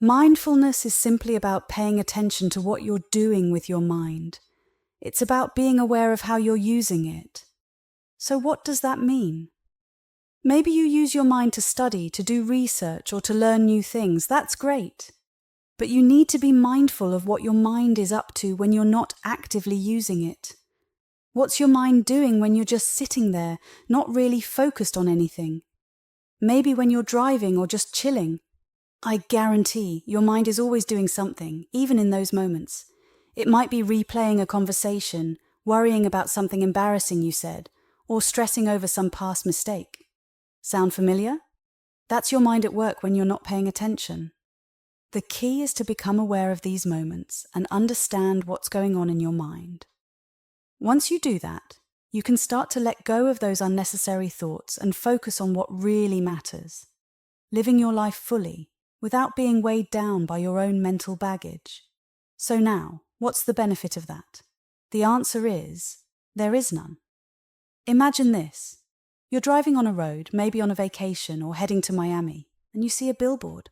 Mindfulness is simply about paying attention to what you're doing with your mind. It's about being aware of how you're using it. So what does that mean? Maybe you use your mind to study, to do research, or to learn new things. That's great. But you need to be mindful of what your mind is up to when you're not actively using it. What's your mind doing when you're just sitting there, not really focused on anything? Maybe when you're driving or just chilling. I guarantee your mind is always doing something, even in those moments. It might be replaying a conversation, worrying about something embarrassing you said, or stressing over some past mistake. Sound familiar? That's your mind at work when you're not paying attention. The key is to become aware of these moments and understand what's going on in your mind. Once you do that, you can start to let go of those unnecessary thoughts and focus on what really matters, living your life fully, without being weighed down by your own mental baggage. So now, what's the benefit of that? The answer is, there is none. Imagine this. You're driving on a road, maybe on a vacation or heading to Miami, and you see a billboard.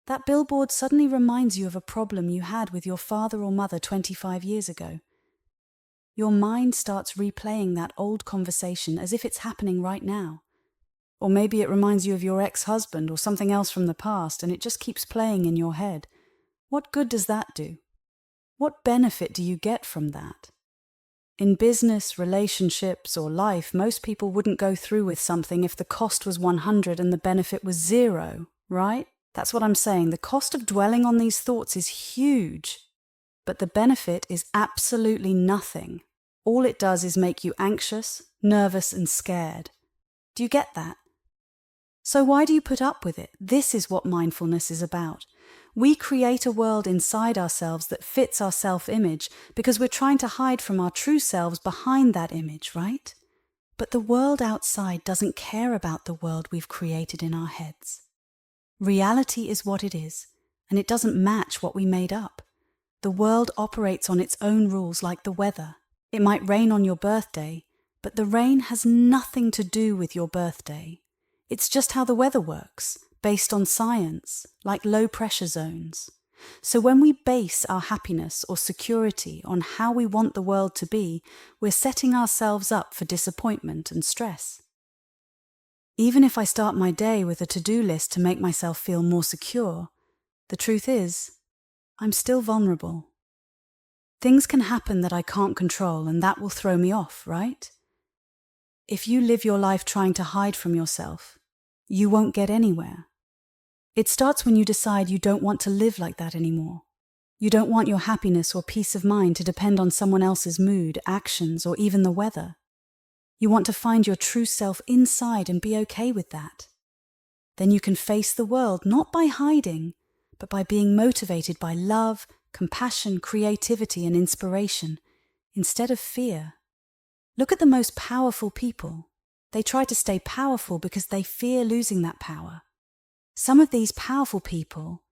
That billboard suddenly reminds you of a problem you had with your father or mother 25 years ago. Your mind starts replaying that old conversation as if it's happening right now. Or maybe it reminds you of your ex-husband or something else from the past, and it just keeps playing in your head. What good does that do? What benefit do you get from that? In business, relationships, or life, most people wouldn't go through with something if the cost was 100 and the benefit was 0, right? That's what I'm saying. The cost of dwelling on these thoughts is huge, but the benefit is absolutely nothing. All it does is make you anxious, nervous, and scared. Do you get that? So why do you put up with it? This is what mindfulness is about. We create a world inside ourselves that fits our self-image because we're trying to hide from our true selves behind that image, right? But the world outside doesn't care about the world we've created in our heads. Reality is what it is, and it doesn't match what we made up. The world operates on its own rules like the weather. It might rain on your birthday, but the rain has nothing to do with your birthday. It's just how the weather works, based on science, like low-pressure zones. So when we base our happiness or security on how we want the world to be, we're setting ourselves up for disappointment and stress. Even if I start my day with a to-do list to make myself feel more secure, the truth is, I'm still vulnerable. Things can happen that I can't control, and that will throw me off, right? If you live your life trying to hide from yourself, you won't get anywhere. It starts when you decide you don't want to live like that anymore. You don't want your happiness or peace of mind to depend on someone else's mood, actions, or even the weather. You want to find your true self inside and be okay with that. Then you can face the world not by hiding, but by being motivated by love, compassion, creativity, and inspiration, instead of fear. Look at the most powerful people. They try to stay powerful because they fear losing that power. Some of these powerful people,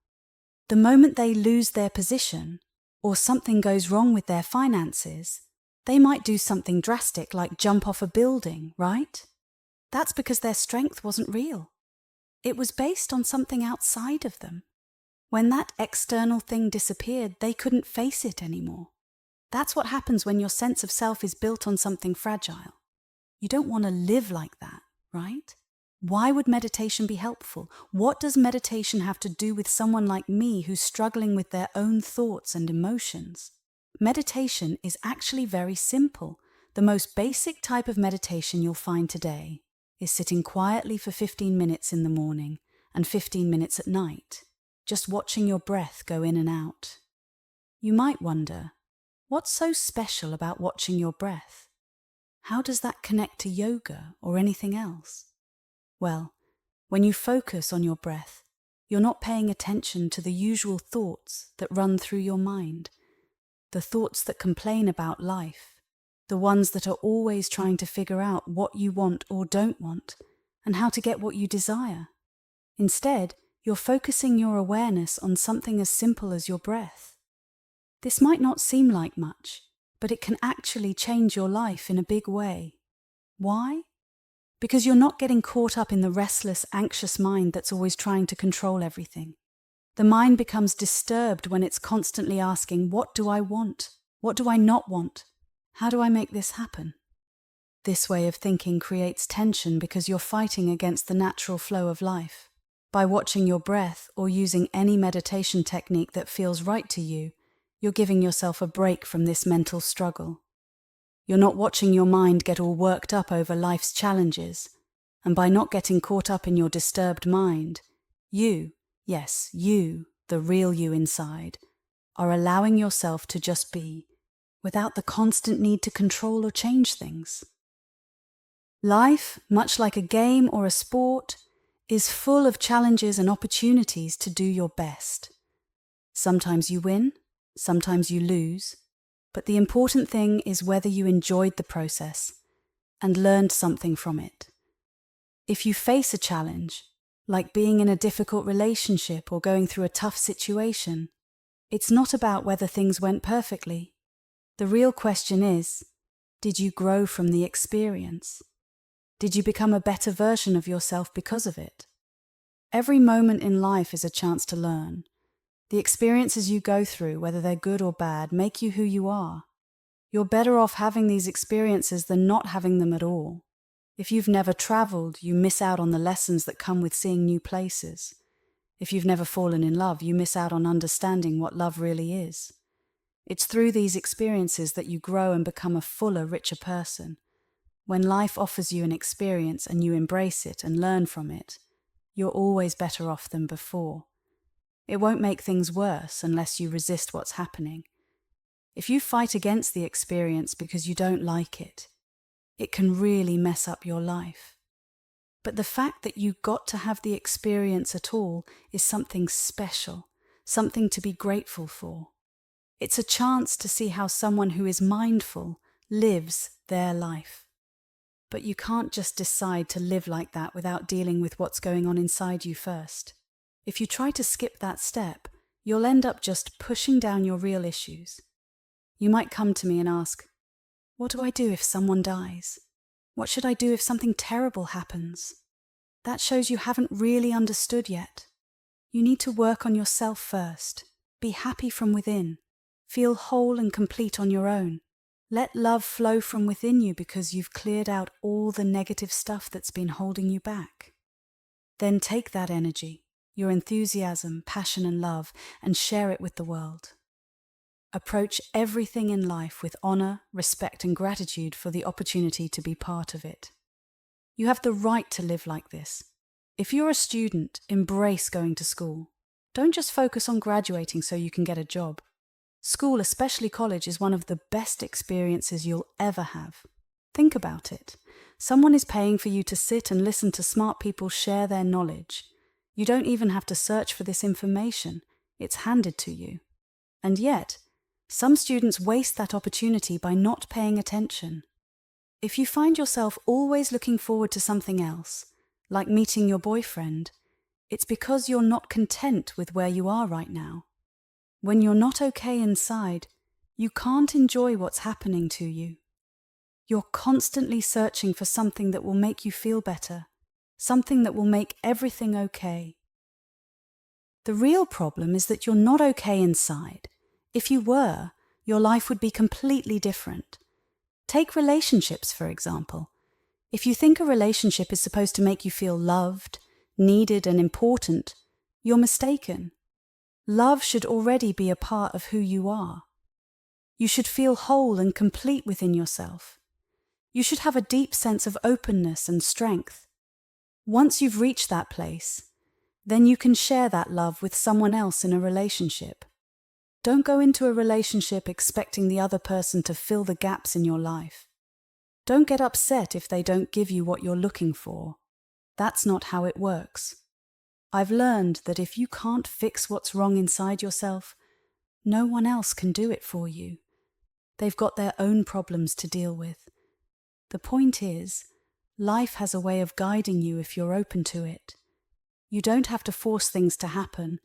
the moment they lose their position or something goes wrong with their finances, they might do something drastic like jump off a building, right? That's because their strength wasn't real. It was based on something outside of them. When that external thing disappeared, they couldn't face it anymore. That's what happens when your sense of self is built on something fragile. You don't want to live like that, right? Why would meditation be helpful? What does meditation have to do with someone like me who's struggling with their own thoughts and emotions? Meditation is actually very simple. The most basic type of meditation you'll find today is sitting quietly for 15 minutes in the morning and 15 minutes at night, just watching your breath go in and out. You might wonder, what's so special about watching your breath? How does that connect to yoga or anything else? Well, when you focus on your breath, you're not paying attention to the usual thoughts that run through your mind, the thoughts that complain about life, the ones that are always trying to figure out what you want or don't want, and how to get what you desire. Instead, you're focusing your awareness on something as simple as your breath. This might not seem like much, but it can actually change your life in a big way. Why? Because you're not getting caught up in the restless, anxious mind that's always trying to control everything. The mind becomes disturbed when it's constantly asking, what do I want? What do I not want? How do I make this happen? This way of thinking creates tension because you're fighting against the natural flow of life. By watching your breath or using any meditation technique that feels right to you, you're giving yourself a break from this mental struggle. You're not watching your mind get all worked up over life's challenges, and by not getting caught up in your disturbed mind, you, yes, you, the real you inside, are allowing yourself to just be, without the constant need to control or change things. Life, much like a game or a sport, is full of challenges and opportunities to do your best. Sometimes you win, sometimes you lose, but the important thing is whether you enjoyed the process and learned something from it. If you face a challenge, like being in a difficult relationship or going through a tough situation, it's not about whether things went perfectly. The real question is, did you grow from the experience? Did you become a better version of yourself because of it? Every moment in life is a chance to learn. The experiences you go through, whether they're good or bad, make you who you are. You're better off having these experiences than not having them at all. If you've never traveled, you miss out on the lessons that come with seeing new places. If you've never fallen in love, you miss out on understanding what love really is. It's through these experiences that you grow and become a fuller, richer person. When life offers you an experience and you embrace it and learn from it, you're always better off than before. It won't make things worse unless you resist what's happening. If you fight against the experience because you don't like it, it can really mess up your life. But the fact that you got to have the experience at all is something special, something to be grateful for. It's a chance to see how someone who is mindful lives their life. But you can't just decide to live like that without dealing with what's going on inside you first. If you try to skip that step, you'll end up just pushing down your real issues. You might come to me and ask, what do I do if someone dies? What should I do if something terrible happens? That shows you haven't really understood yet. You need to work on yourself first. Be happy from within. Feel whole and complete on your own. Let love flow from within you because you've cleared out all the negative stuff that's been holding you back. Then take that energy, your enthusiasm, passion and love, and share it with the world. Approach everything in life with honor, respect and gratitude for the opportunity to be part of it. You have the right to live like this. If you're a student, embrace going to school. Don't just focus on graduating so you can get a job. School, especially college, is one of the best experiences you'll ever have. Think about it. Someone is paying for you to sit and listen to smart people share their knowledge. You don't even have to search for this information. It's handed to you. And yet, some students waste that opportunity by not paying attention. If you find yourself always looking forward to something else, like meeting your boyfriend, it's because you're not content with where you are right now. When you're not okay inside, you can't enjoy what's happening to you. You're constantly searching for something that will make you feel better, something that will make everything okay. The real problem is that you're not okay inside. If you were, your life would be completely different. Take relationships, for example. If you think a relationship is supposed to make you feel loved, needed, and important, you're mistaken. Love should already be a part of who you are. You should feel whole and complete within yourself. You should have a deep sense of openness and strength. Once you've reached that place, then you can share that love with someone else in a relationship. Don't go into a relationship expecting the other person to fill the gaps in your life. Don't get upset if they don't give you what you're looking for. That's not how it works. I've learned that if you can't fix what's wrong inside yourself, no one else can do it for you. They've got their own problems to deal with. The point is, life has a way of guiding you if you're open to it. You don't have to force things to happen.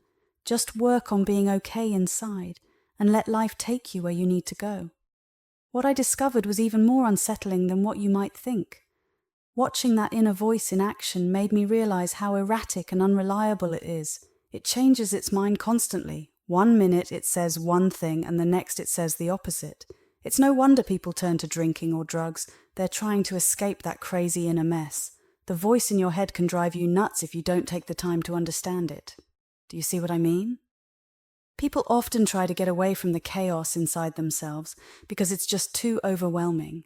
Just work on being okay inside and let life take you where you need to go. What I discovered was even more unsettling than what you might think. Watching that inner voice in action made me realize how erratic and unreliable it is, It changes its mind constantly. 1 minute it says one thing and the next it says the opposite. It's no wonder people turn to drinking or drugs. They're trying to escape that crazy inner mess. The voice in your head can drive you nuts if you don't take the time to understand it. Do you see what I mean? People often try to get away from the chaos inside themselves because it's just too overwhelming.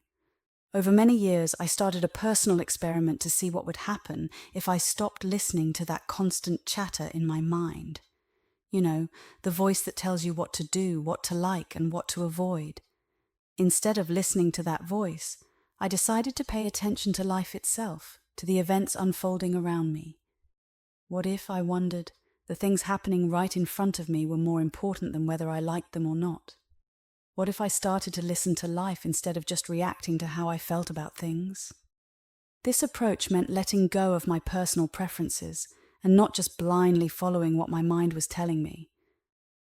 Over many years, I started a personal experiment to see what would happen if I stopped listening to that constant chatter in my mind. You know, the voice that tells you what to do, what to like, and what to avoid. Instead of listening to that voice, I decided to pay attention to life itself, to the events unfolding around me. What if, I wondered, the things happening right in front of me were more important than whether I liked them or not? What if I started to listen to life instead of just reacting to how I felt about things? This approach meant letting go of my personal preferences and not just blindly following what my mind was telling me.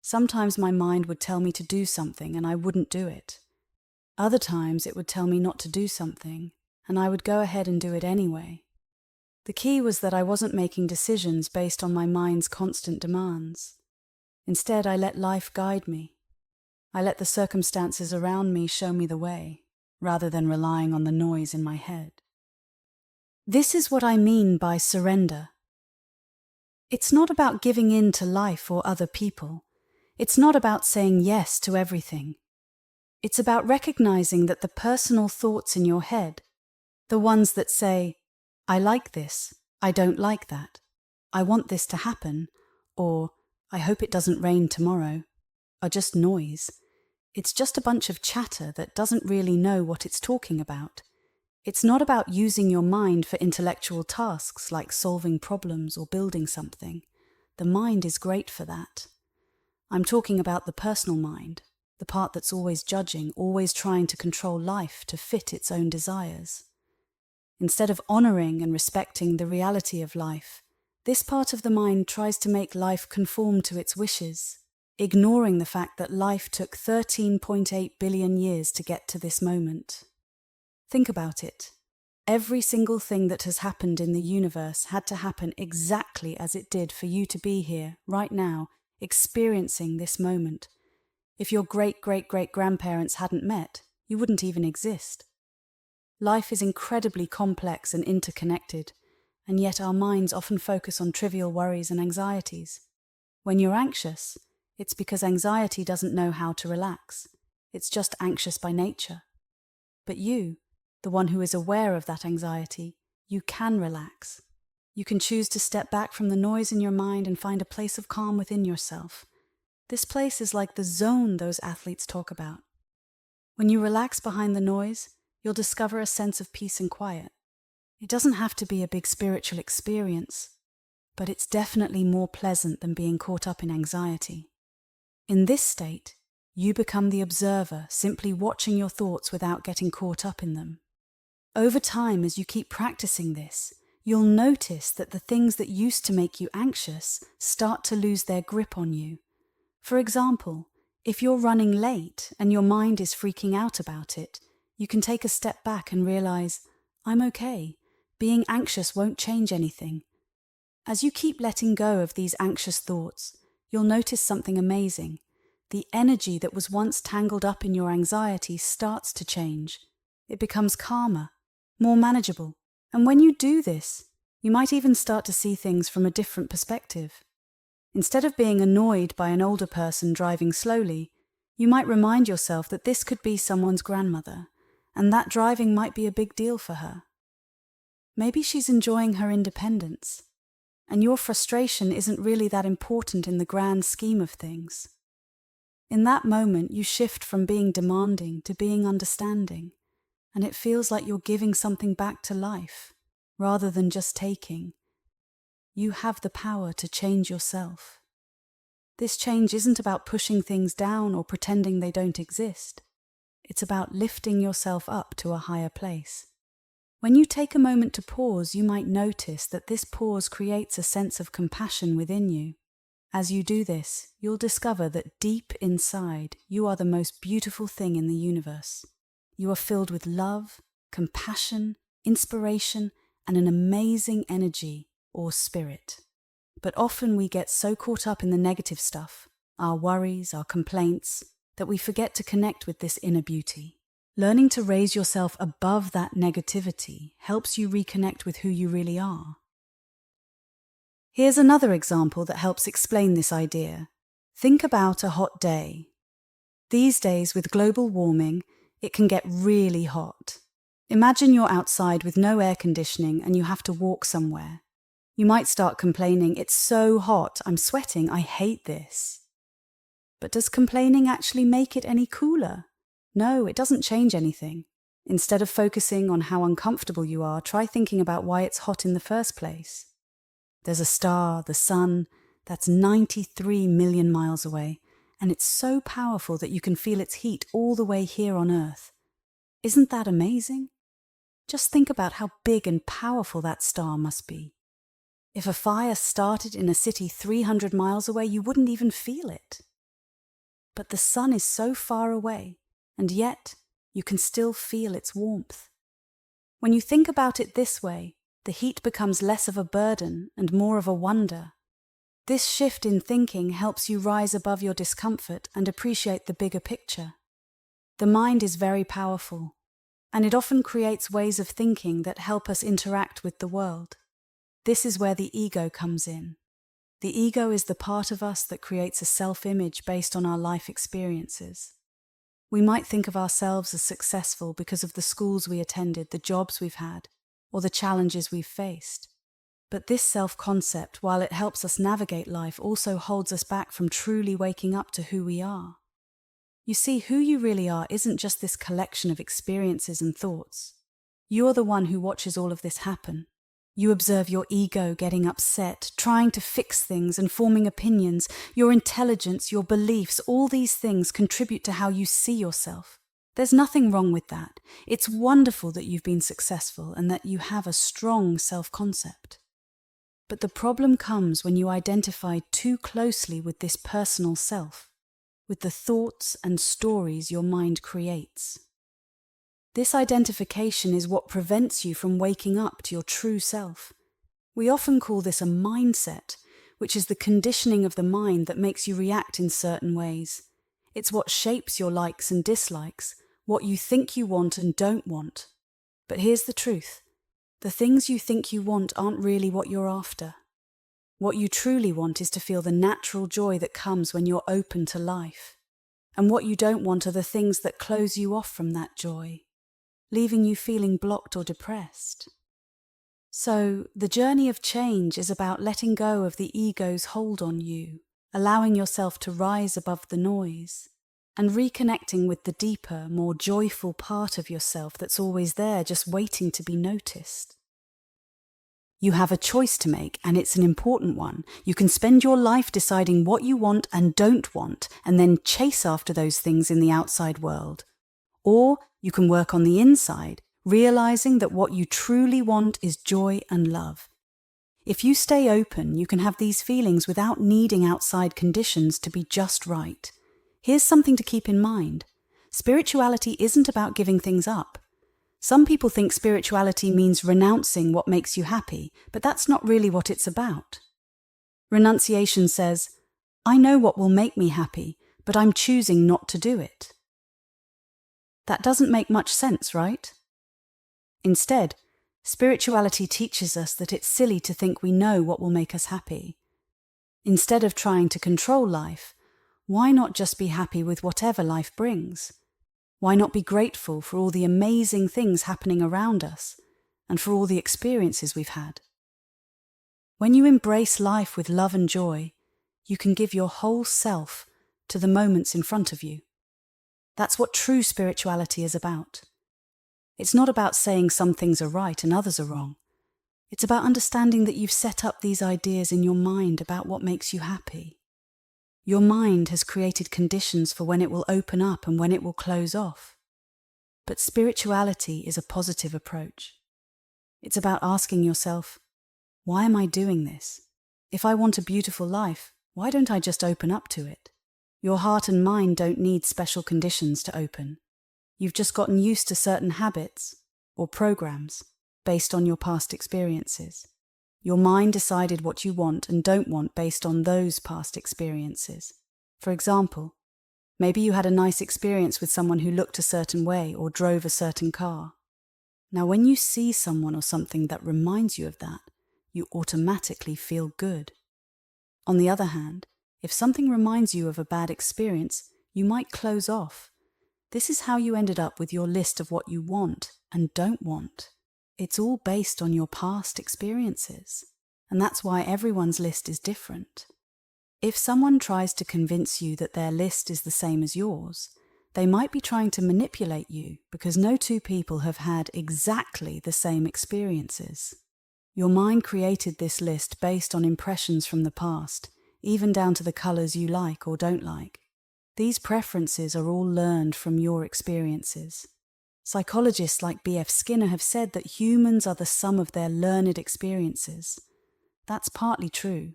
Sometimes my mind would tell me to do something and I wouldn't do it. Other times it would tell me not to do something and I would go ahead and do it anyway. The key was that I wasn't making decisions based on my mind's constant demands. Instead, I let life guide me. I let the circumstances around me show me the way, rather than relying on the noise in my head. This is what I mean by surrender. It's not about giving in to life or other people. It's not about saying yes to everything. It's about recognizing that the personal thoughts in your head, the ones that say, I like this, I don't like that, I want this to happen, or I hope it doesn't rain tomorrow, are just noise. It's just a bunch of chatter that doesn't really know what it's talking about. It's not about using your mind for intellectual tasks like solving problems or building something. The mind is great for that. I'm talking about the personal mind, the part that's always judging, always trying to control life to fit its own desires. Instead of honoring and respecting the reality of life, this part of the mind tries to make life conform to its wishes, ignoring the fact that life took 13.8 billion years to get to this moment. Think about it. Every single thing that has happened in the universe had to happen exactly as it did for you to be here, right now, experiencing this moment. If your great-great-great-grandparents hadn't met, you wouldn't even exist. Life is incredibly complex and interconnected, and yet our minds often focus on trivial worries and anxieties. When you're anxious, it's because anxiety doesn't know how to relax. It's just anxious by nature. But you, the one who is aware of that anxiety, you can relax. You can choose to step back from the noise in your mind and find a place of calm within yourself. This place is like the zone those athletes talk about. When you relax behind the noise, you'll discover a sense of peace and quiet. It doesn't have to be a big spiritual experience, but it's definitely more pleasant than being caught up in anxiety. In this state, you become the observer, simply watching your thoughts without getting caught up in them. Over time, as you keep practicing this, you'll notice that the things that used to make you anxious start to lose their grip on you. For example, if you're running late and your mind is freaking out about it, you can take a step back and realize, I'm okay. Being anxious won't change anything. As you keep letting go of these anxious thoughts, you'll notice something amazing. The energy that was once tangled up in your anxiety starts to change. It becomes calmer, more manageable. And when you do this, you might even start to see things from a different perspective. Instead of being annoyed by an older person driving slowly, you might remind yourself that this could be someone's grandmother, and that driving might be a big deal for her. Maybe she's enjoying her independence, and your frustration isn't really that important in the grand scheme of things. In that moment, you shift from being demanding to being understanding, and it feels like you're giving something back to life, rather than just taking. You have the power to change yourself. This change isn't about pushing things down or pretending they don't exist. It's about lifting yourself up to a higher place. When you take a moment to pause, you might notice that this pause creates a sense of compassion within you. As you do this, you'll discover that deep inside, you are the most beautiful thing in the universe. You are filled with love, compassion, inspiration, and an amazing energy or spirit. But often we get so caught up in the negative stuff, our worries, our complaints, that we forget to connect with this inner beauty. Learning to raise yourself above that negativity helps you reconnect with who you really are. Here's another example that helps explain this idea. Think about a hot day. These days, with global warming, it can get really hot. Imagine you're outside with no air conditioning and you have to walk somewhere. You might start complaining, "It's so hot, I'm sweating, I hate this." But does complaining actually make it any cooler? No, it doesn't change anything. Instead of focusing on how uncomfortable you are, try thinking about why it's hot in the first place. There's a star, the sun, that's 93 million miles away, and it's so powerful that you can feel its heat all the way here on Earth. Isn't that amazing? Just think about how big and powerful that star must be. If a fire started in a city 300 miles away, you wouldn't even feel it. But the sun is so far away, and yet you can still feel its warmth. When you think about it this way, the heat becomes less of a burden and more of a wonder. This shift in thinking helps you rise above your discomfort and appreciate the bigger picture. The mind is very powerful, and it often creates ways of thinking that help us interact with the world. This is where the ego comes in. The ego is the part of us that creates a self-image based on our life experiences. We might think of ourselves as successful because of the schools we attended, the jobs we've had, or the challenges we've faced. But this self-concept, while it helps us navigate life, also holds us back from truly waking up to who we are. You see, who you really are isn't just this collection of experiences and thoughts. You're the one who watches all of this happen. You observe your ego getting upset, trying to fix things and forming opinions. Your intelligence, your beliefs, all these things contribute to how you see yourself. There's nothing wrong with that. It's wonderful that you've been successful and that you have a strong self-concept. But the problem comes when you identify too closely with this personal self, with the thoughts and stories your mind creates. This identification is what prevents you from waking up to your true self. We often call this a mindset, which is the conditioning of the mind that makes you react in certain ways. It's what shapes your likes and dislikes, what you think you want and don't want. But here's the truth. The things you think you want aren't really what you're after. What you truly want is to feel the natural joy that comes when you're open to life. And what you don't want are the things that close you off from that joy, leaving you feeling blocked or depressed. So, the journey of change is about letting go of the ego's hold on you, allowing yourself to rise above the noise, and reconnecting with the deeper, more joyful part of yourself that's always there, just waiting to be noticed. You have a choice to make, and it's an important one. You can spend your life deciding what you want and don't want, and then chase after those things in the outside world. Or you can work on the inside, realizing that what you truly want is joy and love. If you stay open, you can have these feelings without needing outside conditions to be just right. Here's something to keep in mind. Spirituality isn't about giving things up. Some people think spirituality means renouncing what makes you happy, but that's not really what it's about. Renunciation says, I know what will make me happy, but I'm choosing not to do it. That doesn't make much sense, right? Instead, spirituality teaches us that it's silly to think we know what will make us happy. Instead of trying to control life, why not just be happy with whatever life brings? Why not be grateful for all the amazing things happening around us and for all the experiences we've had? When you embrace life with love and joy, you can give your whole self to the moments in front of you. That's what true spirituality is about. It's not about saying some things are right and others are wrong. It's about understanding that you've set up these ideas in your mind about what makes you happy. Your mind has created conditions for when it will open up and when it will close off. But spirituality is a positive approach. It's about asking yourself, why am I doing this? If I want a beautiful life, why don't I just open up to it? Your heart and mind don't need special conditions to open. You've just gotten used to certain habits or programs based on your past experiences. Your mind decided what you want and don't want based on those past experiences. For example, maybe you had a nice experience with someone who looked a certain way or drove a certain car. Now, when you see someone or something that reminds you of that, you automatically feel good. On the other hand, if something reminds you of a bad experience, you might close off. This is how you ended up with your list of what you want and don't want. It's all based on your past experiences, and that's why everyone's list is different. If someone tries to convince you that their list is the same as yours, they might be trying to manipulate you because no two people have had exactly the same experiences. Your mind created this list based on impressions from the past, even down to the colors you like or don't like. These preferences are all learned from your experiences. Psychologists like B.F. Skinner have said that humans are the sum of their learned experiences. That's partly true.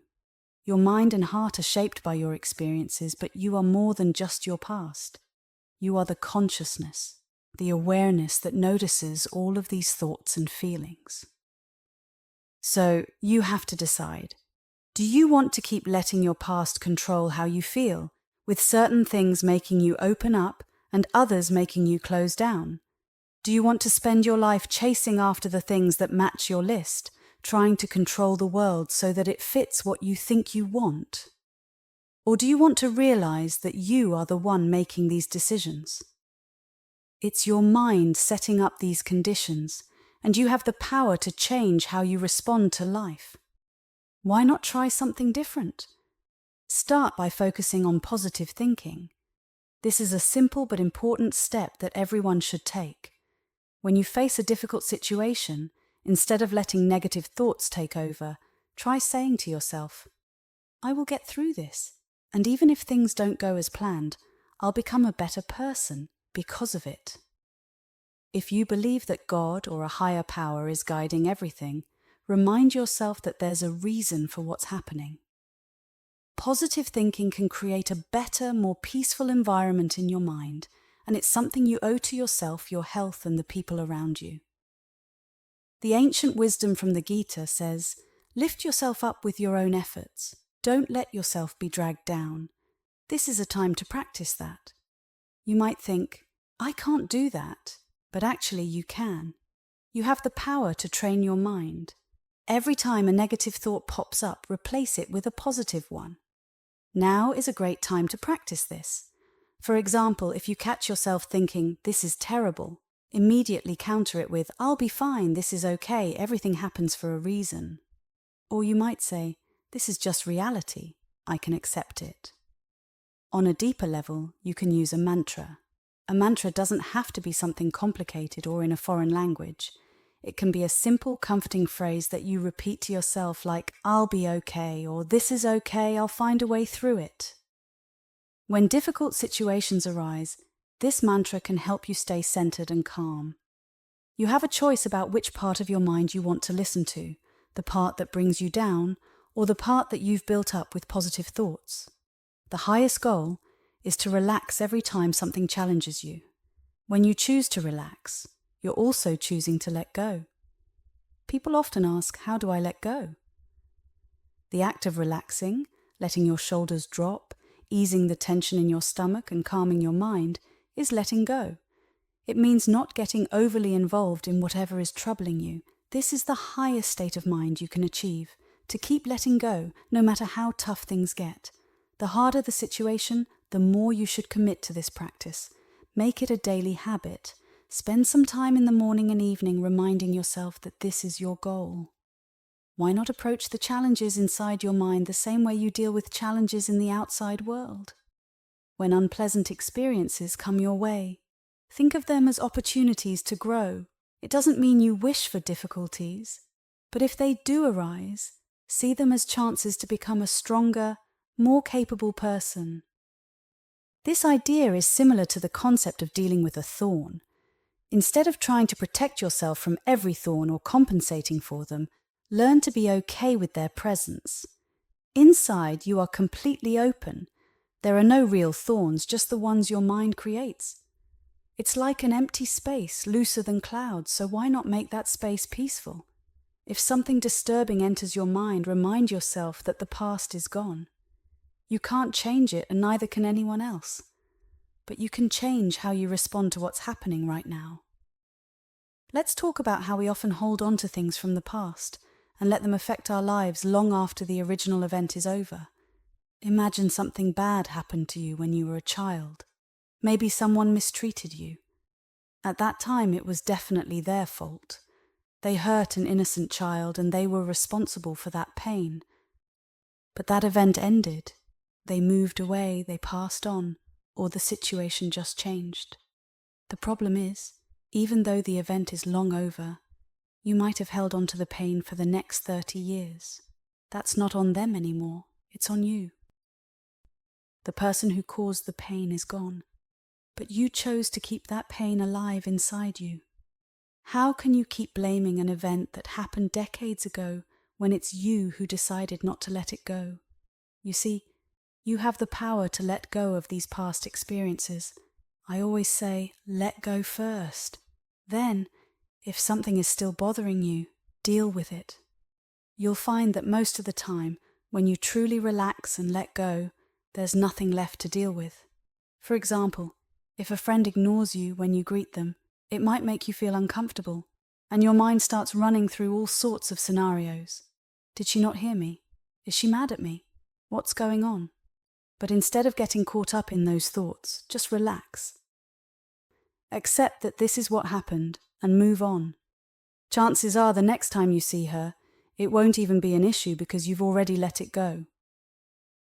Your mind and heart are shaped by your experiences, but you are more than just your past. You are the consciousness, the awareness that notices all of these thoughts and feelings. So you have to decide. Do you want to keep letting your past control how you feel, with certain things making you open up and others making you close down? Do you want to spend your life chasing after the things that match your list, trying to control the world so that it fits what you think you want? Or do you want to realize that you are the one making these decisions? It's your mind setting up these conditions, and you have the power to change how you respond to life. Why not try something different? Start by focusing on positive thinking. This is a simple but important step that everyone should take. When you face a difficult situation, instead of letting negative thoughts take over, try saying to yourself, "I will get through this, and even if things don't go as planned, I'll become a better person because of it." If you believe that God or a higher power is guiding everything, remind yourself that there's a reason for what's happening. Positive thinking can create a better, more peaceful environment in your mind, and it's something you owe to yourself, your health, and the people around you. The ancient wisdom from the Gita says, "Lift yourself up with your own efforts. Don't let yourself be dragged down." This is a time to practice that. You might think, "I can't do that," but actually you can. You have the power to train your mind. Every time a negative thought pops up, replace it with a positive one. Now is a great time to practice this. For example, if you catch yourself thinking, "This is terrible," immediately counter it with, "I'll be fine, this is okay, everything happens for a reason." Or you might say, "This is just reality, I can accept it." On a deeper level, you can use a mantra. A mantra doesn't have to be something complicated or in a foreign language. It can be a simple, comforting phrase that you repeat to yourself like, "I'll be okay," or "This is okay, I'll find a way through it." When difficult situations arise, this mantra can help you stay centered and calm. You have a choice about which part of your mind you want to listen to, the part that brings you down, or the part that you've built up with positive thoughts. The highest goal is to relax every time something challenges you. When you choose to relax, you're also choosing to let go. People often ask, "How do I let go?" The act of relaxing, letting your shoulders drop, easing the tension in your stomach and calming your mind, is letting go. It means not getting overly involved in whatever is troubling you. This is the highest state of mind you can achieve, to keep letting go, no matter how tough things get. The harder the situation, the more you should commit to this practice. Make it a daily habit. Spend some time in the morning and evening reminding yourself that this is your goal. Why not approach the challenges inside your mind the same way you deal with challenges in the outside world? When unpleasant experiences come your way, think of them as opportunities to grow. It doesn't mean you wish for difficulties, but if they do arise, see them as chances to become a stronger, more capable person. This idea is similar to the concept of dealing with a thorn. Instead of trying to protect yourself from every thorn or compensating for them, learn to be okay with their presence. Inside, you are completely open. There are no real thorns, just the ones your mind creates. It's like an empty space, looser than clouds, so why not make that space peaceful? If something disturbing enters your mind, remind yourself that the past is gone. You can't change it, and neither can anyone else. But you can change how you respond to what's happening right now. Let's talk about how we often hold on to things from the past and let them affect our lives long after the original event is over. Imagine something bad happened to you when you were a child. Maybe someone mistreated you. At that time, it was definitely their fault. They hurt an innocent child and they were responsible for that pain. But that event ended. They moved away, they passed on, or the situation just changed. The problem is, even though the event is long over, you might have held on to the pain for the next 30 years. That's not on them anymore, it's on you. The person who caused the pain is gone, but you chose to keep that pain alive inside you. How can you keep blaming an event that happened decades ago when it's you who decided not to let it go? You see, you have the power to let go of these past experiences. I always say, let go first. Then, if something is still bothering you, deal with it. You'll find that most of the time, when you truly relax and let go, there's nothing left to deal with. For example, if a friend ignores you when you greet them, it might make you feel uncomfortable, and your mind starts running through all sorts of scenarios. Did she not hear me? Is she mad at me? What's going on? But instead of getting caught up in those thoughts, just relax. Accept that this is what happened and move on. Chances are the next time you see her, it won't even be an issue because you've already let it go.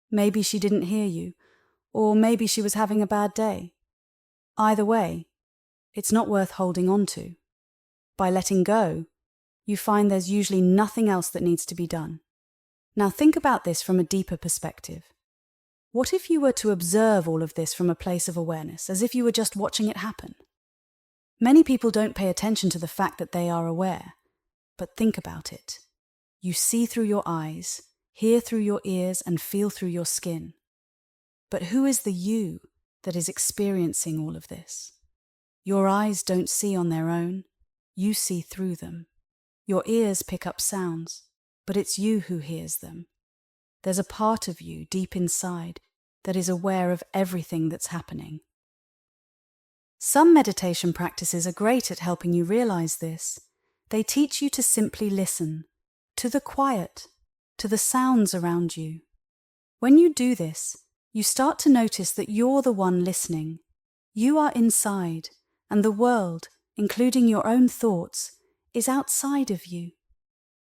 Maybe she didn't hear you, or maybe she was having a bad day. Either way, it's not worth holding on to. By letting go, you find there's usually nothing else that needs to be done. Now think about this from a deeper perspective. What if you were to observe all of this from a place of awareness, as if you were just watching it happen? Many people don't pay attention to the fact that they are aware, but think about it. You see through your eyes, hear through your ears, and feel through your skin. But who is the you that is experiencing all of this? Your eyes don't see on their own, you see through them. Your ears pick up sounds, but it's you who hears them. There's a part of you deep inside that is aware of everything that's happening. Some meditation practices are great at helping you realize this. They teach you to simply listen, to the quiet, to the sounds around you. When you do this, you start to notice that you're the one listening. You are inside, and the world, including your own thoughts, is outside of you.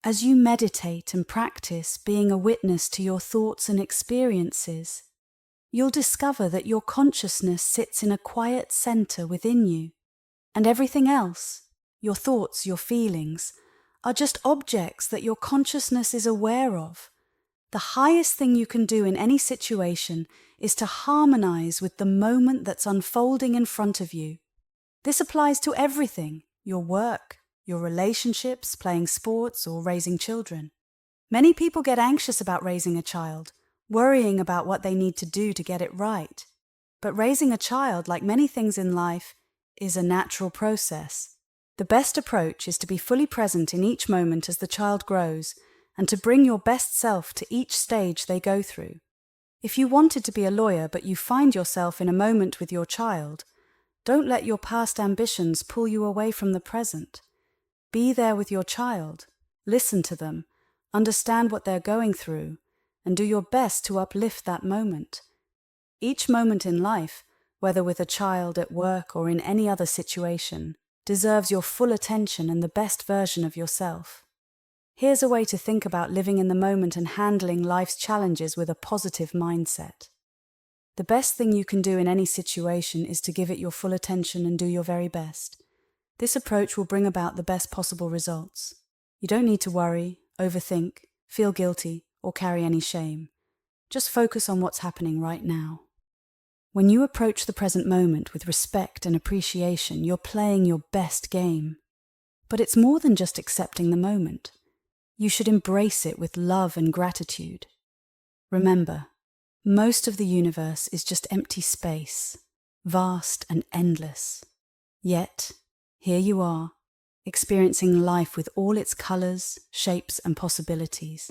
As you meditate and practice being a witness to your thoughts and experiences, you'll discover that your consciousness sits in a quiet center within you, and everything else, your thoughts, your feelings, are just objects that your consciousness is aware of. The highest thing you can do in any situation is to harmonize with the moment that's unfolding in front of you. This applies to everything, your work, your relationships, playing sports, or raising children. Many people get anxious about raising a child, worrying about what they need to do to get it right. But raising a child, like many things in life, is a natural process. The best approach is to be fully present in each moment as the child grows, and to bring your best self to each stage they go through. If you wanted to be a lawyer but you find yourself in a moment with your child, don't let your past ambitions pull you away from the present. Be there with your child, listen to them, understand what they're going through, and do your best to uplift that moment. Each moment in life, whether with a child, at work, or in any other situation, deserves your full attention and the best version of yourself. Here's a way to think about living in the moment and handling life's challenges with a positive mindset. The best thing you can do in any situation is to give it your full attention and do your very best. This approach will bring about the best possible results. You don't need to worry, overthink, feel guilty, or carry any shame. Just focus on what's happening right now. When you approach the present moment with respect and appreciation, you're playing your best game. But it's more than just accepting the moment. You should embrace it with love and gratitude. Remember, most of the universe is just empty space, vast and endless. Yet, here you are, experiencing life with all its colors, shapes, and possibilities.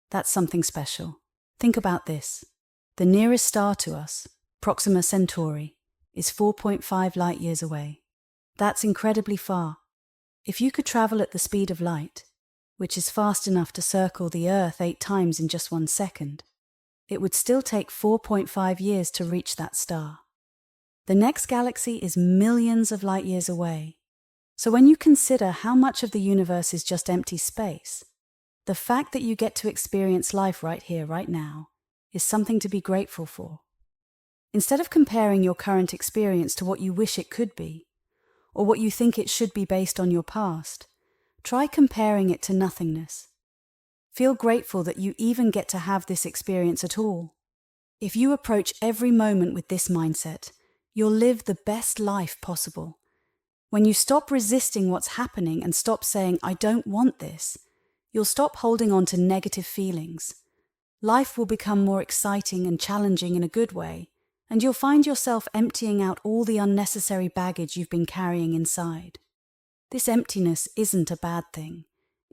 That's something special. Think about this. The nearest star to us, Proxima Centauri, is 4.5 light years away. That's incredibly far. If you could travel at the speed of light, which is fast enough to circle the Earth 8 times in just 1 second, it would still take 4.5 years to reach that star. The next galaxy is millions of light years away. So when you consider how much of the universe is just empty space, the fact that you get to experience life right here, right now, is something to be grateful for. Instead of comparing your current experience to what you wish it could be, or what you think it should be based on your past, try comparing it to nothingness. Feel grateful that you even get to have this experience at all. If you approach every moment with this mindset, you'll live the best life possible. When you stop resisting what's happening and stop saying, "I don't want this," you'll stop holding on to negative feelings. Life will become more exciting and challenging in a good way, and you'll find yourself emptying out all the unnecessary baggage you've been carrying inside. This emptiness isn't a bad thing.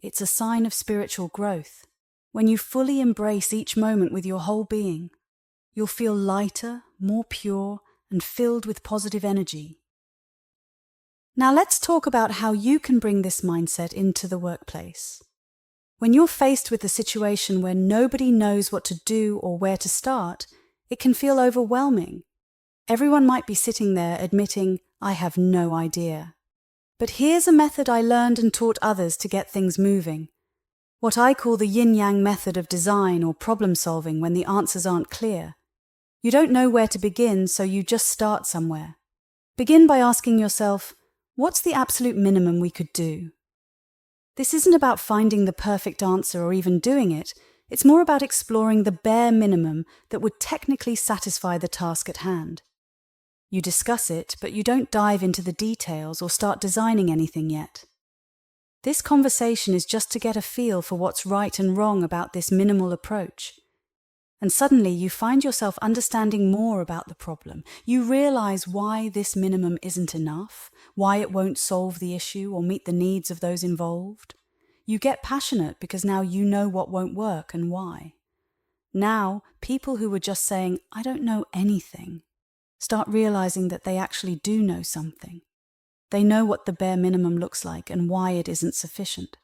It's a sign of spiritual growth. When you fully embrace each moment with your whole being, you'll feel lighter, more pure, and filled with positive energy. Now let's talk about how you can bring this mindset into the workplace. When you're faced with a situation where nobody knows what to do or where to start, it can feel overwhelming. Everyone might be sitting there admitting, "I have no idea." But here's a method I learned and taught others to get things moving. What I call the yin-yang method of design or problem solving when the answers aren't clear. You don't know where to begin, so you just start somewhere. Begin by asking yourself, what's the absolute minimum we could do? This isn't about finding the perfect answer or even doing it. It's more about exploring the bare minimum that would technically satisfy the task at hand. You discuss it, but you don't dive into the details or start designing anything yet. This conversation is just to get a feel for what's right and wrong about this minimal approach. And suddenly you find yourself understanding more about the problem. You realize why this minimum isn't enough, why it won't solve the issue or meet the needs of those involved. You get passionate because now you know what won't work and why. Now, people who were just saying, "I don't know anything," start realizing that they actually do know something. They know what the bare minimum looks like and why it isn't sufficient.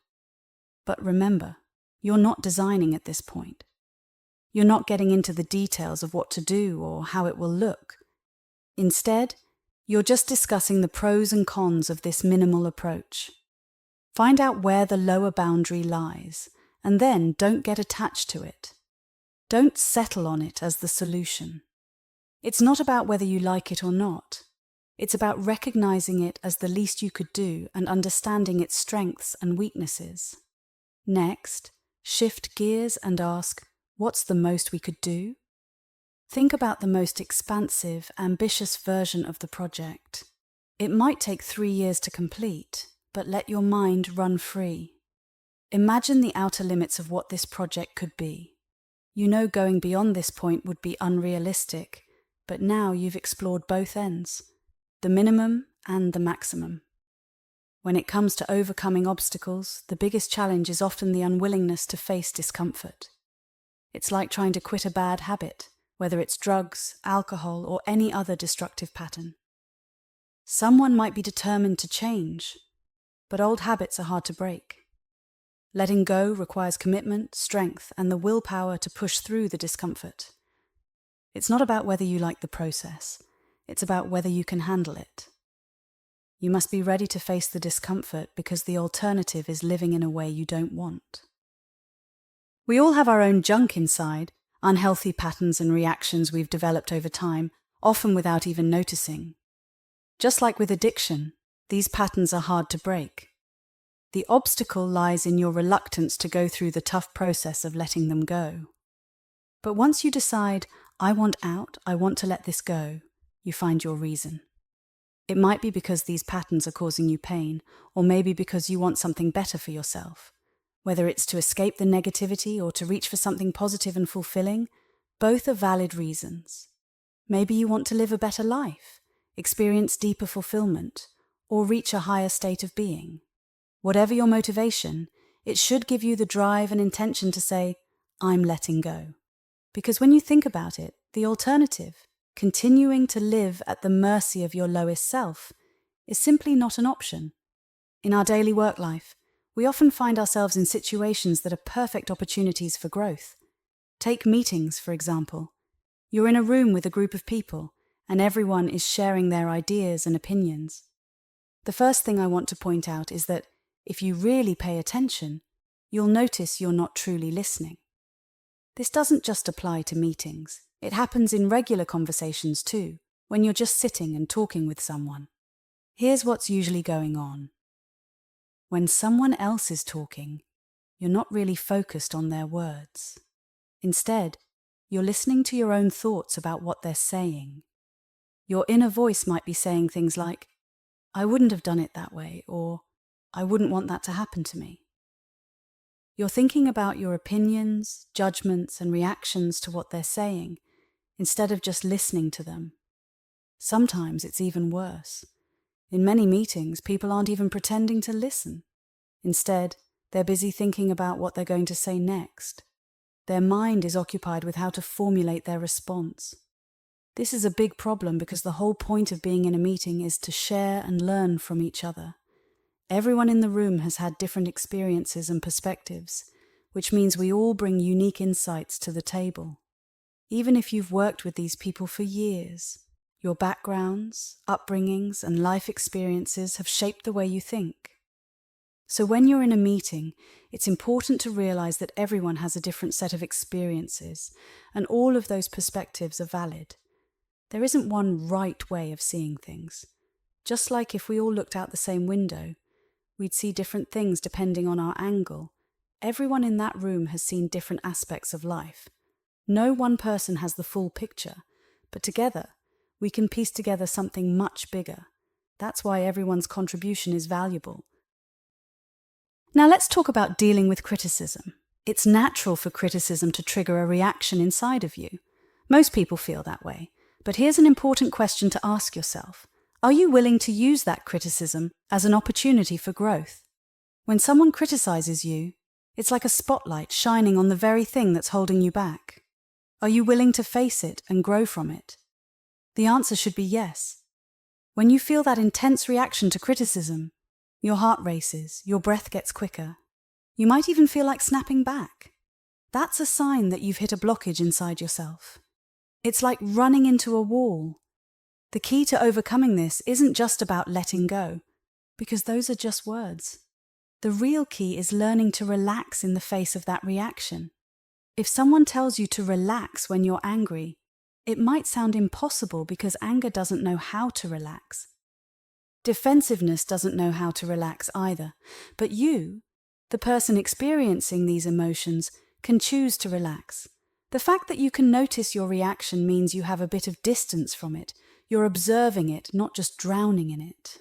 But remember, you're not designing at this point. You're not getting into the details of what to do or how it will look. Instead, you're just discussing the pros and cons of this minimal approach. Find out where the lower boundary lies, and then don't get attached to it. Don't settle on it as the solution. It's not about whether you like it or not. It's about recognizing it as the least you could do and understanding its strengths and weaknesses. Next, shift gears and ask, what's the most we could do? Think about the most expansive, ambitious version of the project. It might take 3 years to complete, but let your mind run free. Imagine the outer limits of what this project could be. You know going beyond this point would be unrealistic, but now you've explored both ends, the minimum and the maximum. When it comes to overcoming obstacles, the biggest challenge is often the unwillingness to face discomfort. It's like trying to quit a bad habit, whether it's drugs, alcohol, or any other destructive pattern. Someone might be determined to change, but old habits are hard to break. Letting go requires commitment, strength, and the willpower to push through the discomfort. It's not about whether you like the process, it's about whether you can handle it. You must be ready to face the discomfort because the alternative is living in a way you don't want. We all have our own junk inside, unhealthy patterns and reactions we've developed over time, often without even noticing. Just like with addiction, these patterns are hard to break. The obstacle lies in your reluctance to go through the tough process of letting them go. But once you decide, "I want out, I want to let this go," you find your reason. It might be because these patterns are causing you pain, or maybe because you want something better for yourself. Whether it's to escape the negativity or to reach for something positive and fulfilling, both are valid reasons. Maybe you want to live a better life, experience deeper fulfillment, or reach a higher state of being. Whatever your motivation, it should give you the drive and intention to say, I'm letting go. Because when you think about it, the alternative, continuing to live at the mercy of your lowest self, is simply not an option. In our daily work life, we often find ourselves in situations that are perfect opportunities for growth. Take meetings, for example. You're in a room with a group of people, and everyone is sharing their ideas and opinions. The first thing I want to point out is that if you really pay attention, you'll notice you're not truly listening. This doesn't just apply to meetings. It happens in regular conversations too, when you're just sitting and talking with someone. Here's what's usually going on. When someone else is talking, you're not really focused on their words. Instead, you're listening to your own thoughts about what they're saying. Your inner voice might be saying things like, I wouldn't have done it that way, or I wouldn't want that to happen to me. You're thinking about your opinions, judgments, and reactions to what they're saying, instead of just listening to them. Sometimes it's even worse. In many meetings, people aren't even pretending to listen. Instead, they're busy thinking about what they're going to say next. Their mind is occupied with how to formulate their response. This is a big problem because the whole point of being in a meeting is to share and learn from each other. Everyone in the room has had different experiences and perspectives, which means we all bring unique insights to the table. Even if you've worked with these people for years, your backgrounds, upbringings, and life experiences have shaped the way you think. So when you're in a meeting, it's important to realize that everyone has a different set of experiences, and all of those perspectives are valid. There isn't one right way of seeing things. Just like if we all looked out the same window, we'd see different things depending on our angle. Everyone in that room has seen different aspects of life. No one person has the full picture, but together, we can piece together something much bigger. That's why everyone's contribution is valuable. Now let's talk about dealing with criticism. It's natural for criticism to trigger a reaction inside of you. Most people feel that way. But here's an important question to ask yourself. Are you willing to use that criticism as an opportunity for growth? When someone criticizes you, it's like a spotlight shining on the very thing that's holding you back. Are you willing to face it and grow from it? The answer should be yes. When you feel that intense reaction to criticism, your heart races, your breath gets quicker. You might even feel like snapping back. That's a sign that you've hit a blockage inside yourself. It's like running into a wall. The key to overcoming this isn't just about letting go, because those are just words. The real key is learning to relax in the face of that reaction. If someone tells you to relax when you're angry, it might sound impossible because anger doesn't know how to relax. Defensiveness doesn't know how to relax either, but you, the person experiencing these emotions, can choose to relax. The fact that you can notice your reaction means you have a bit of distance from it. You're observing it, not just drowning in it.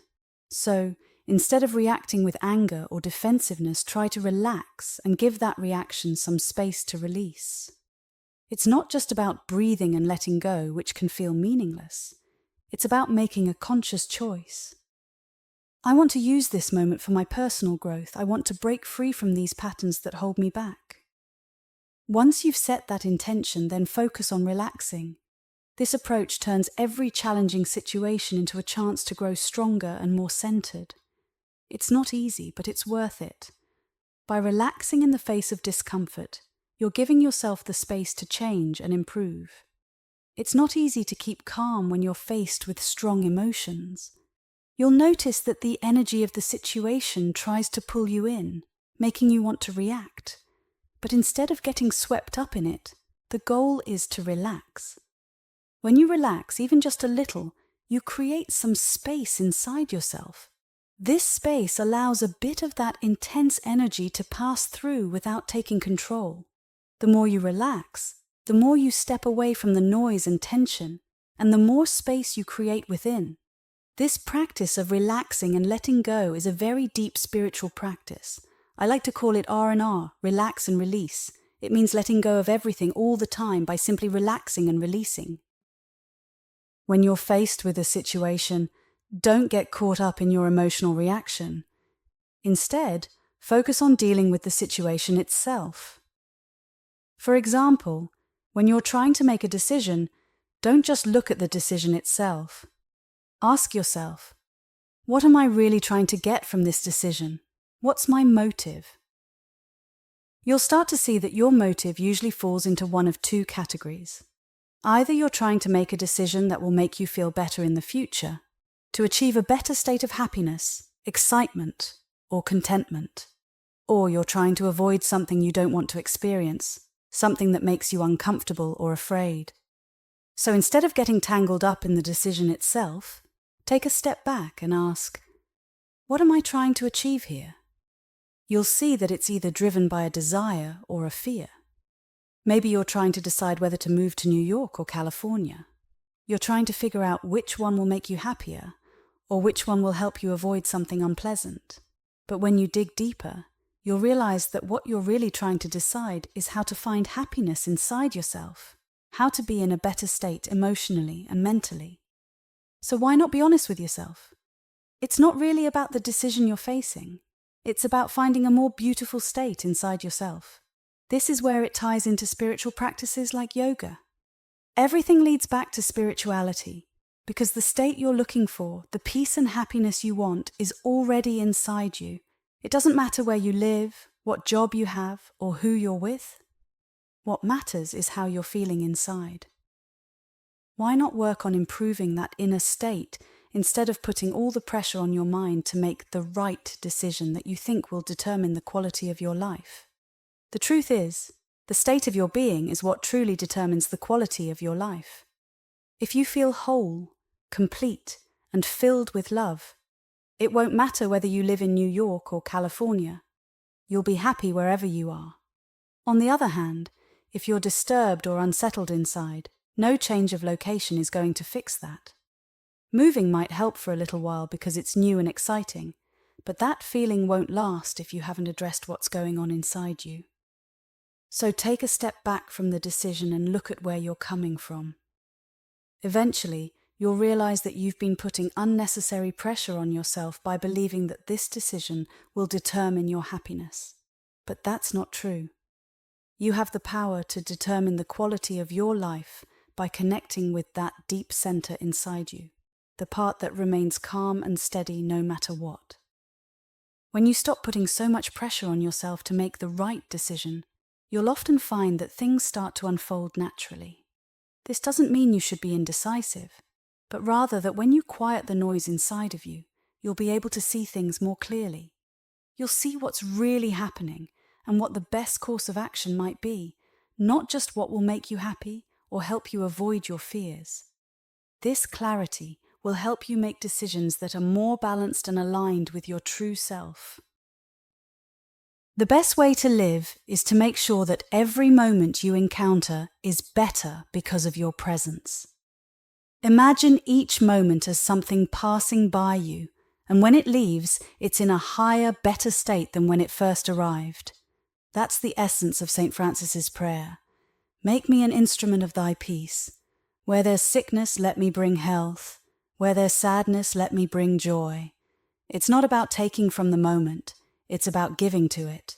So, instead of reacting with anger or defensiveness, try to relax and give that reaction some space to release. It's not just about breathing and letting go, which can feel meaningless. It's about making a conscious choice. I want to use this moment for my personal growth. I want to break free from these patterns that hold me back. Once you've set that intention, then focus on relaxing. This approach turns every challenging situation into a chance to grow stronger and more centered. It's not easy, but it's worth it. By relaxing in the face of discomfort, you're giving yourself the space to change and improve. It's not easy to keep calm when you're faced with strong emotions. You'll notice that the energy of the situation tries to pull you in, making you want to react. But instead of getting swept up in it, the goal is to relax. When you relax, even just a little, you create some space inside yourself. This space allows a bit of that intense energy to pass through without taking control. The more you relax, the more you step away from the noise and tension, and the more space you create within. This practice of relaxing and letting go is a very deep spiritual practice. I like to call it R&R, relax and release. It means letting go of everything all the time by simply relaxing and releasing. When you're faced with a situation, don't get caught up in your emotional reaction. Instead, focus on dealing with the situation itself. For example, when you're trying to make a decision, don't just look at the decision itself. Ask yourself, what am I really trying to get from this decision? What's my motive? You'll start to see that your motive usually falls into one of two categories. Either you're trying to make a decision that will make you feel better in the future, to achieve a better state of happiness, excitement, or contentment. Or you're trying to avoid something you don't want to experience, something that makes you uncomfortable or afraid. So instead of getting tangled up in the decision itself, take a step back and ask, what am I trying to achieve here? You'll see that it's either driven by a desire or a fear. Maybe you're trying to decide whether to move to New York or California. You're trying to figure out which one will make you happier, or which one will help you avoid something unpleasant. But when you dig deeper, you'll realize that what you're really trying to decide is how to find happiness inside yourself, how to be in a better state emotionally and mentally. So why not be honest with yourself? It's not really about the decision you're facing. It's about finding a more beautiful state inside yourself. This is where it ties into spiritual practices like yoga. Everything leads back to spirituality, because the state you're looking for, the peace and happiness you want, is already inside you. It doesn't matter where you live, what job you have, or who you're with. What matters is how you're feeling inside. Why not work on improving that inner state instead of putting all the pressure on your mind to make the right decision that you think will determine the quality of your life? The truth is, the state of your being is what truly determines the quality of your life. If you feel whole, complete, and filled with love, it won't matter whether you live in New York or California. You'll be happy wherever you are. On the other hand, if you're disturbed or unsettled inside, no change of location is going to fix that. Moving might help for a little while because it's new and exciting, but that feeling won't last if you haven't addressed what's going on inside you. So take a step back from the decision and look at where you're coming from. Eventually, you'll realize that you've been putting unnecessary pressure on yourself by believing that this decision will determine your happiness. But that's not true. You have the power to determine the quality of your life by connecting with that deep center inside you, the part that remains calm and steady no matter what. When you stop putting so much pressure on yourself to make the right decision, you'll often find that things start to unfold naturally. This doesn't mean you should be indecisive, but rather that when you quiet the noise inside of you, you'll be able to see things more clearly. You'll see what's really happening and what the best course of action might be, not just what will make you happy or help you avoid your fears. This clarity will help you make decisions that are more balanced and aligned with your true self. The best way to live is to make sure that every moment you encounter is better because of your presence. Imagine each moment as something passing by you, and when it leaves, it's in a higher, better state than when it first arrived. That's the essence of St. Francis's prayer. Make me an instrument of thy peace. Where there's sickness, let me bring health. Where there's sadness, let me bring joy. It's not about taking from the moment, it's about giving to it.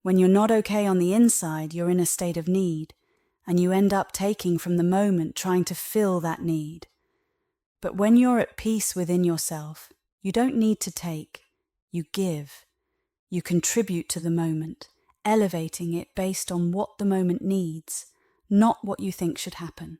When you're not okay on the inside, you're in a state of need, and you end up taking from the moment trying to fill that need. But when you're at peace within yourself, you don't need to take, you give. You contribute to the moment, elevating it based on what the moment needs, not what you think should happen.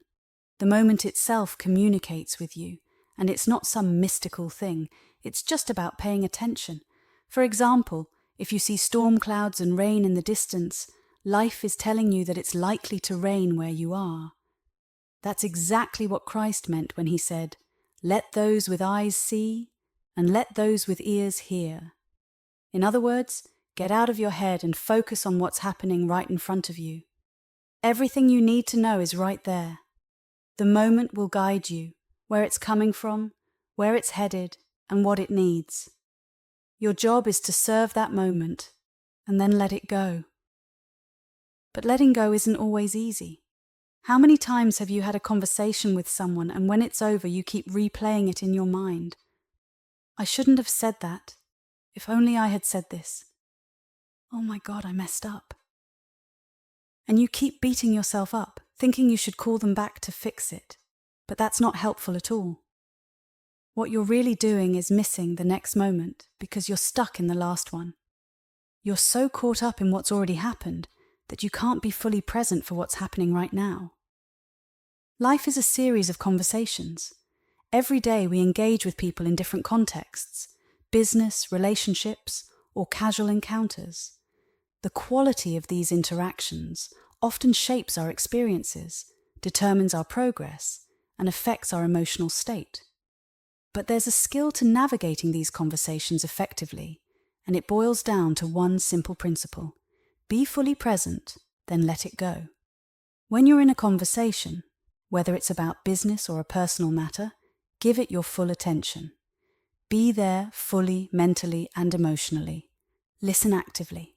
The moment itself communicates with you, and it's not some mystical thing, it's just about paying attention. For example, if you see storm clouds and rain in the distance, life is telling you that it's likely to rain where you are. That's exactly what Christ meant when he said, "Let those with eyes see, and let those with ears hear." In other words, get out of your head and focus on what's happening right in front of you. Everything you need to know is right there. The moment will guide you, where it's coming from, where it's headed, and what it needs. Your job is to serve that moment, and then let it go. But letting go isn't always easy. How many times have you had a conversation with someone and when it's over you keep replaying it in your mind? I shouldn't have said that. If only I had said this. Oh my God, I messed up. And you keep beating yourself up, thinking you should call them back to fix it. But that's not helpful at all. What you're really doing is missing the next moment because you're stuck in the last one. You're so caught up in what's already happened that you can't be fully present for what's happening right now. Life is a series of conversations. Every day we engage with people in different contexts, business, relationships, or casual encounters. The quality of these interactions often shapes our experiences, determines our progress, and affects our emotional state. But there's a skill to navigating these conversations effectively, and it boils down to one simple principle. Be fully present, then let it go. When you're in a conversation, whether it's about business or a personal matter, give it your full attention. Be there fully, mentally, and emotionally. Listen actively.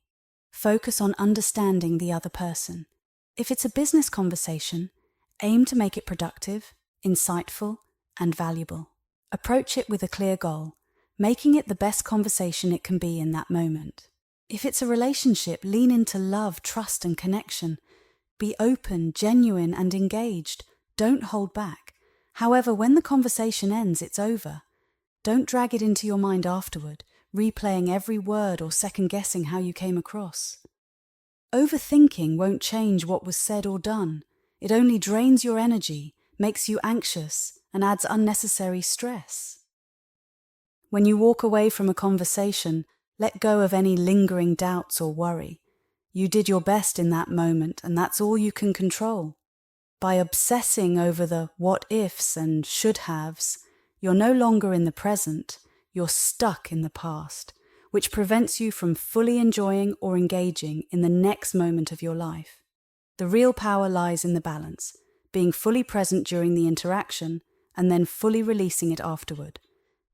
Focus on understanding the other person. If it's a business conversation, aim to make it productive, insightful, and valuable. Approach it with a clear goal, making it the best conversation it can be in that moment. If it's a relationship, lean into love, trust, and connection. Be open, genuine, and engaged. Don't hold back. However, when the conversation ends, it's over. Don't drag it into your mind afterward, replaying every word or second-guessing how you came across. Overthinking won't change what was said or done. It only drains your energy, makes you anxious, and adds unnecessary stress. When you walk away from a conversation, let go of any lingering doubts or worry. You did your best in that moment, and that's all you can control. By obsessing over the what-ifs and should-haves, you're no longer in the present, you're stuck in the past, which prevents you from fully enjoying or engaging in the next moment of your life. The real power lies in the balance, being fully present during the interaction and then fully releasing it afterward.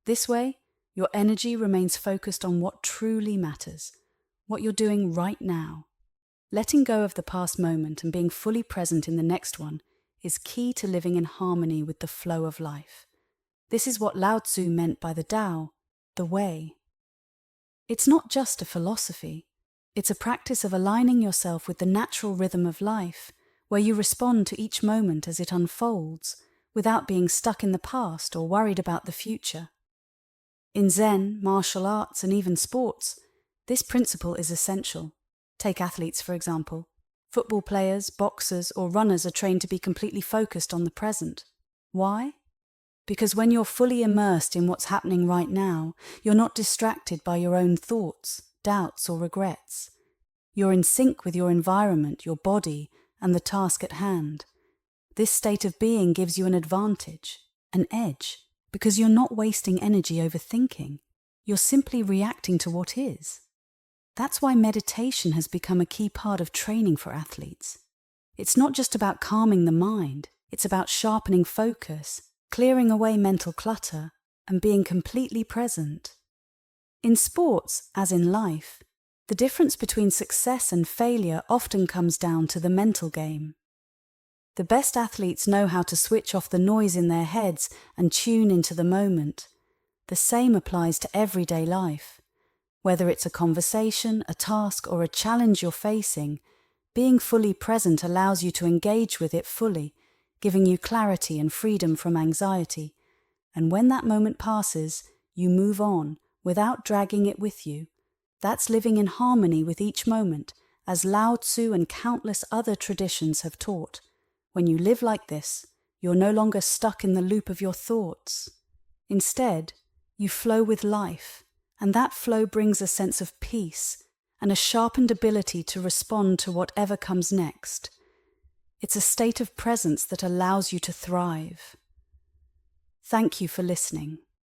This way, your energy remains focused on what truly matters, what you're doing right now. Letting go of the past moment and being fully present in the next one is key to living in harmony with the flow of life. This is what Lao Tzu meant by the Tao, the way. It's not just a philosophy. It's a practice of aligning yourself with the natural rhythm of life, where you respond to each moment as it unfolds, without being stuck in the past or worried about the future. In Zen, martial arts, and even sports, this principle is essential. Take athletes, for example. Football players, boxers, or runners are trained to be completely focused on the present. Why? Because when you're fully immersed in what's happening right now, you're not distracted by your own thoughts, doubts, or regrets. You're in sync with your environment, your body, and the task at hand. This state of being gives you an advantage, an edge, because you're not wasting energy overthinking. You're simply reacting to what is. That's why meditation has become a key part of training for athletes. It's not just about calming the mind, it's about sharpening focus, clearing away mental clutter, and being completely present. In sports, as in life, the difference between success and failure often comes down to the mental game. The best athletes know how to switch off the noise in their heads and tune into the moment. The same applies to everyday life. Whether it's a conversation, a task, or a challenge you're facing, being fully present allows you to engage with it fully, giving you clarity and freedom from anxiety. And when that moment passes, you move on without dragging it with you. That's living in harmony with each moment, as Lao Tzu and countless other traditions have taught. When you live like this, you're no longer stuck in the loop of your thoughts. Instead, you flow with life, and that flow brings a sense of peace and a sharpened ability to respond to whatever comes next. It's a state of presence that allows you to thrive. Thank you for listening.